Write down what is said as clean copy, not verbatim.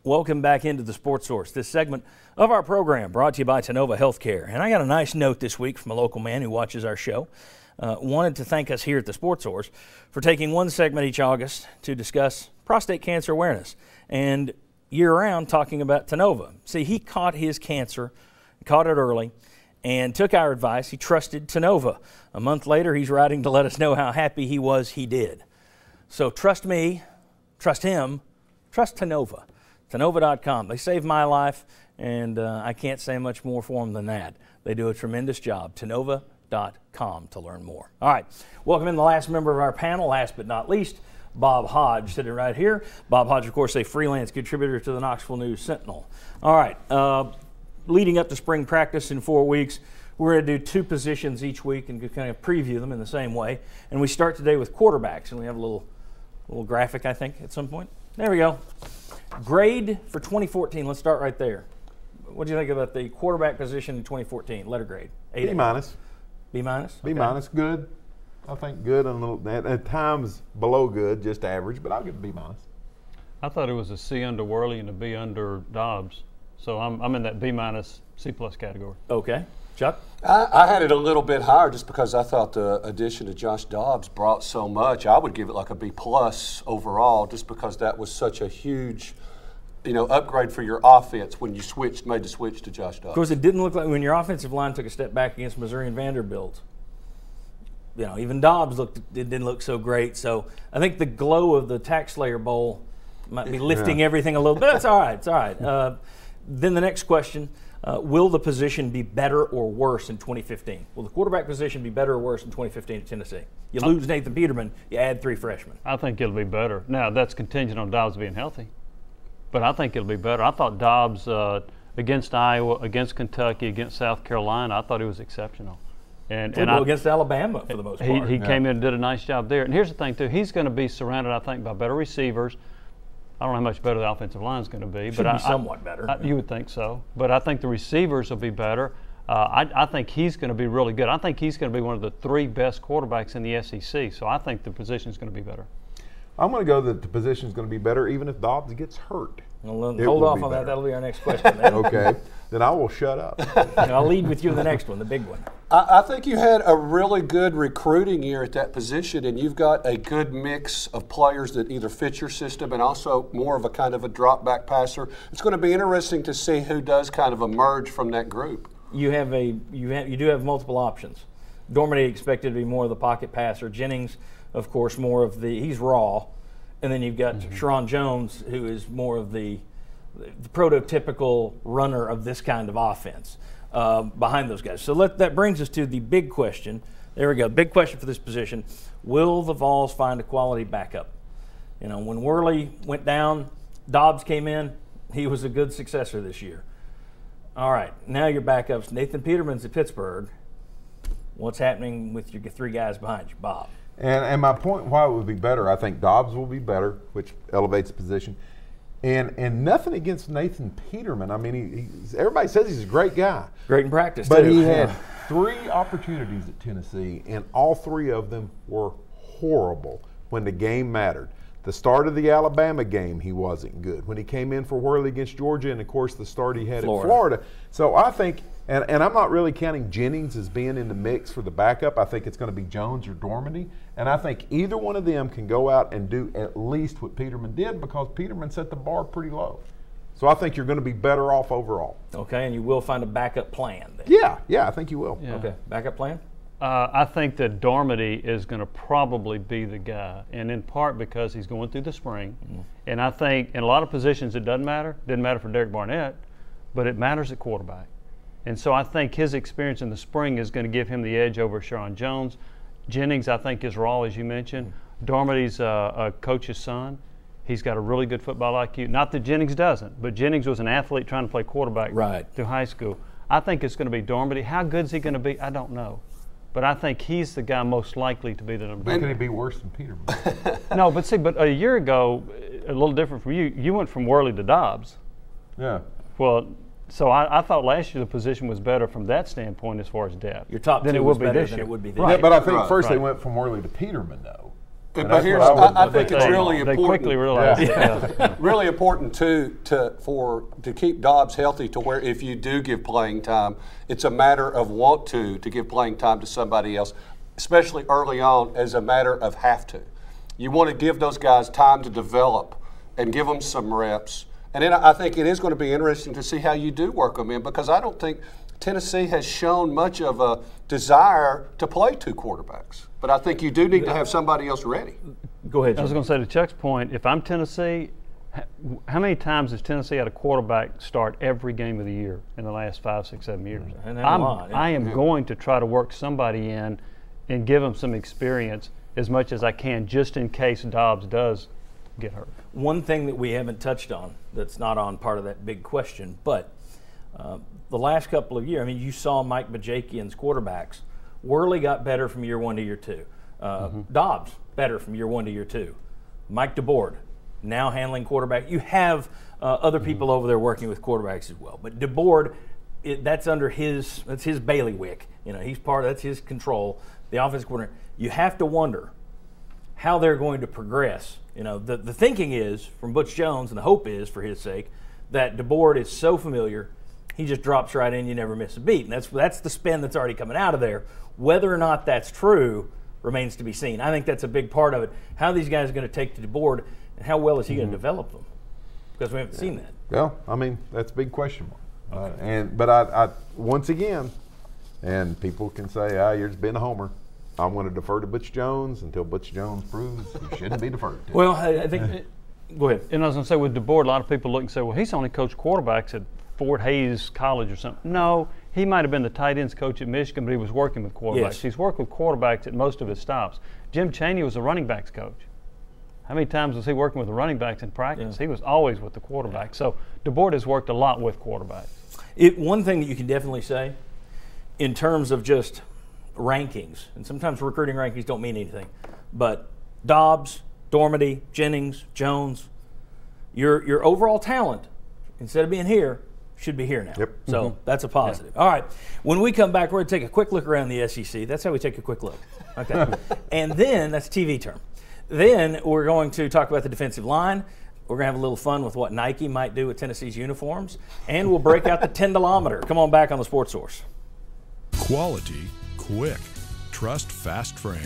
Welcome back into the Sports Source. This segment of our program brought to you by Tennova Healthcare. And I got a nice note this week from a local man who watches our show. Wanted to thank us here at the Sports Source for taking one segment each August to discuss prostate cancer awareness and year-round talking about Tennova. See, he caught his cancer, caught it early, and took our advice. He trusted Tennova. A month later, he's writing to let us know how happy he was he did. So trust me, trust him, trust Tennova. Tennova.com. They saved my life, and I can't say much more for them than that. They do a tremendous job. Tennova.com to learn more. All right, welcome in the last member of our panel, last but not least, Bob Hodge, sitting right here. Bob Hodge, of course, a freelance contributor to the Knoxville News Sentinel. All right, leading up to spring practice in 4 weeks, we're going to do two positions each week and kind of preview them in the same way. And we start today with quarterbacks, and we have a little graphic, I think, at some point. There we go. Grade for 2014. Let's start right there. What do you think about the quarterback position in 2014? Letter grade. B minus. B minus? B minus, good. I think good and a little, at times below good, just average, but I'll give B minus. I thought it was a C under Worley and a B under Dobbs. So I'm in that B minus, C plus category. Okay. Chuck? I had it a little bit higher just because I thought the addition of Josh Dobbs brought so much. I would give it like a B plus overall just because that was such a huge, upgrade for your offense when you made the switch to Josh Dobbs. Of course, it didn't look like when your offensive line took a step back against Missouri and Vanderbilt. Even Dobbs didn't look so great. So I think the glow of the TaxSlayer Bowl might be lifting everything a little bit. That's all right. It's all right. Then the next question. Will the position be better or worse in 2015? Will the quarterback position be better or worse in 2015 at Tennessee? You lose Nathan Peterman, you add 3 freshmen. I think it'll be better. Now, that's contingent on Dobbs being healthy. But I think it'll be better. I thought Dobbs against Iowa, against Kentucky, against South Carolina, I thought he was exceptional. And against Alabama for the most part. He came in and did a nice job there. And here's the thing, too. He's going to be surrounded, I think, by better receivers. I don't know how much better the offensive line is going to be. Should be somewhat better. You would think so. But I think the receivers will be better. I think he's going to be really good. I think he's going to be one of the 3 best quarterbacks in the SEC. So I think the position is going to be better. I'm going to go that the position is going to be better even if Dobbs gets hurt. Well, hold off on that. That'll be our next question. Okay. Then I will shut up. I'll lead with you in the next one, the big one. I think you had a really good recruiting year at that position, and you've got a good mix of players that either fit your system and also more of a kind of a drop-back passer. It's going to be interesting to see who does kind of emerge from that group. You do have multiple options. Dormady expected to be more of the pocket passer. Jennings, of course, more of he's raw. And then you've got Sharon Jones, who is more of the prototypical runner of this kind of offense behind those guys. So that brings us to the big question. There we go. Big question for this position. Will the Vols find a quality backup? When Worley went down, Dobbs came in. He was a good successor this year. All right. Now your backups. Nathan Peterman's at Pittsburgh. What's happening with your 3 guys behind you, Bob? And my point why it would be better, I think Dobbs will be better, which elevates the position. And nothing against Nathan Peterman. I mean, everybody says he's a great guy. Great in practice, but too. He had 3 opportunities at Tennessee, and all 3 of them were horrible when the game mattered. The start of the Alabama game, he wasn't good. When he came in for Worley against Georgia, and, of course, the start he had at Florida. So I think, and I'm not really counting Jennings as being in the mix for the backup. I think it's going to be Jones or Dormady. And I think either one of them can go out and do at least what Peterman did because Peterman set the bar pretty low. So I think you're going to be better off overall. Okay, and you will find a backup plan then. Yeah, I think you will. Yeah. Okay, backup plan? I think that Dormady is going to probably be the guy, and in part because he's going through the spring. And I think in a lot of positions it doesn't matter. Didn't matter for Derek Barnett, but it matters at quarterback. And so I think his experience in the spring is going to give him the edge over Sharon Jones. Jennings, I think, is raw, as you mentioned. Dormady's a coach's son. He's got a really good football IQ. Not that Jennings doesn't, but Jennings was an athlete trying to play quarterback through high school. I think it's going to be Dormady. How good is he going to be? I don't know. But I think he's the guy most likely to be the number 1. Can he be worse than Peterman? No, but a year ago, a little different from you. You went from Worley to Dobbs. Yeah. Well, so I thought last year the position was better from that standpoint as far as depth. Your top 2 than it was would be better this than year. it would be this Right. year. Yeah, but I think first they went from Worley to Peterman, though. And But here's, I think it's really important. They quickly realized it. Really important too to keep Dobbs healthy, to where if you do give playing time, it's a matter of want to give playing time to somebody else, especially early on, as a matter of have to. You want to give those guys time to develop and give them some reps. And then I think it is going to be interesting to see how you do work them in, because I don't think Tennessee has shown much of a desire to play two quarterbacks. But I think you do need to have somebody else ready. Go ahead, Jim. I was going to say, to Chuck's point, if I'm Tennessee, how many times has Tennessee had a quarterback start every game of the year in the last 5, 6, 7 years? And that's a lot, yeah. I am going to try to work somebody in and give them some experience as much as I can, just in case Dobbs does get hurt. One thing that we haven't touched on that's not on part of that big question, but the last couple of years, I mean, you saw Mike Bajakian's quarterbacks. Worley got better from year 1 to year 2. Dobbs, better from year 1 to year 2. Mike DeBoard, now handling quarterback. You have other people over there working with quarterbacks as well. But DeBoard, that's his bailiwick. You know, that's his control. The offensive coordinator. You have to wonder how they're going to progress. You know, the thinking is from Butch Jones, and the hope is, for his sake, that DeBoard is so familiar, he just drops right in, you never miss a beat. And that's the spin that's already coming out of there. Whether or not that's true remains to be seen. I think that's a big part of it. How these guys are going to take to DeBoard, and how well is he going to develop them? Because we haven't seen that. Well, I mean, that's a big question mark. But I once again, and people can say, you're just being a homer. I'm going to defer to Butch Jones until Butch Jones proves he shouldn't be deferred to. Well, I think go ahead. And I was going to say, with DeBoard, a lot of people look and say, well, he's only coached quarterbacks at Fort Hays College or something. No, he might have been the tight ends coach at Michigan, but he was working with quarterbacks. Yes. He's worked with quarterbacks at most of his stops. Jim Chaney was a running backs coach. How many times was he working with the running backs in practice? Yeah. He was always with the quarterback. So DeBoard has worked a lot with quarterbacks. One thing that you can definitely say, in terms of just rankings, and sometimes recruiting rankings don't mean anything, but Dobbs, Dormady, Jennings, Jones, your overall talent, instead of being here, should be here now. Yep. So that's a positive. Yeah. All right. When we come back, we're going to take a quick look around the SEC. That's how we take a quick look. Okay. And then, that's a TV term. Then we're going to talk about the defensive line. We're going to have a little fun with what Nike might do with Tennessee's uniforms. And we'll break out the tendometer. Come on back on the Sports Source. Quality, quick. Trust Fast Frame.